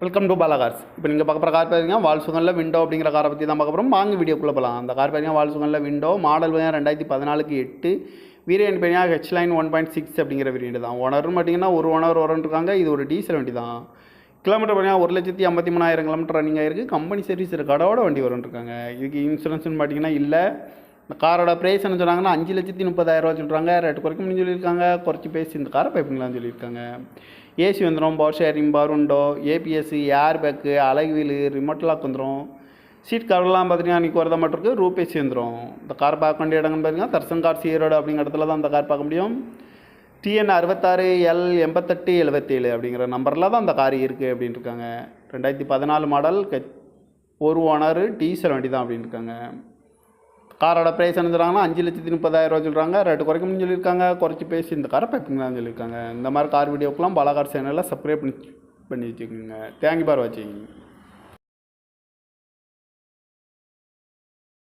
Welcome to Bala cars. இப்போ நீங்கள் பார்க்க போகிற கார் பார்த்தீங்கன்னா வால்சுகனில் விண்டோ அப்படிங்கிற காரை பற்றி தான் பார்க்க போகிறோம். வாங்க வீடியோக்குள்ளே போகலாம். அந்த கார் பார்த்தீங்கன்னா வால்சுகனில் விண்டோ மாடல் பார்த்தீங்கன்னா 2014க்கு 8 வேரியன்ட் பார்த்தீங்கன்னா ஹெச்லைன் 1.6 அப்படிங்கிற வேரியன்ட் தான். ஓனர்னு பார்த்தீங்கன்னா ஒரு ஓனர் இருக்காங்க. இது ஒரு டீசல் வண்டி தான். கிலோமீட்டர் பார்த்தீங்கன்னா 1,53,000 கிலோமீட்டர் ரன்னிங் ஆயிருக்கு. கம்பெனி சர்வீஸ் கடவோட வண்டி இருக்காங்க. இதுக்கு இன்சூரன்ஸ்னு பார்த்தீங்கன்னா இல்லை. இந்த காரோட ப்ரைஸ் என்ன சொன்னாங்கன்னா 5,30,000 சொல்கிறாங்க. ரேட்டு குறைக்க முடியும்னு சொல்லியிருக்காங்க. குறைச்சி பேசி இந்த காரை பைப்பிங்களான்னு சொல்லியிருக்காங்க. ஏசி வந்துடும், power steering, power window, ABS, air bag, alloy wheel, remote lock வந்துடும். சீட் கவர்லாம் பார்த்தீங்கன்னா அன்றைக்கி வரத மட்டும் இருக்குது. ரூப் ஏசி வந்துடும். இந்த கார் பார்க்க வேண்டிய இடங்கன்னு பார்த்தீங்கன்னா தர்சன் கார் ஈரோடு அப்படிங்கிற இடத்துல தான் இந்த கார் பார்க்க முடியும். TN 66L8877 அப்படிங்கிற நம்பரில் தான் அந்த கார் இருக்குது அப்படின்னு இருக்காங்க. 2014 மாடல், ஒரு ஓனர், டீசல் வண்டி தான் அப்படின்னு இருக்காங்க. காரோட ப்ரைஸ் என்ன சொல்கிறாங்கன்னா 5,30,000 சொல்கிறாங்க. ரேட்டு குறைக்கணும்னு சொல்லியிருக்காங்க. குறைச்சி பேசி இந்த காரை பைப்பிங் தான் சொல்லியிருக்காங்க. இந்த மாதிரி கார் வீடியோக்கெலாம் பாலா கார் சேனலில் சப்ஸ்கிரைப் பண்ணி வச்சுக்கோங்க. தேங்க்யூ ஃபார் வாட்சிங்.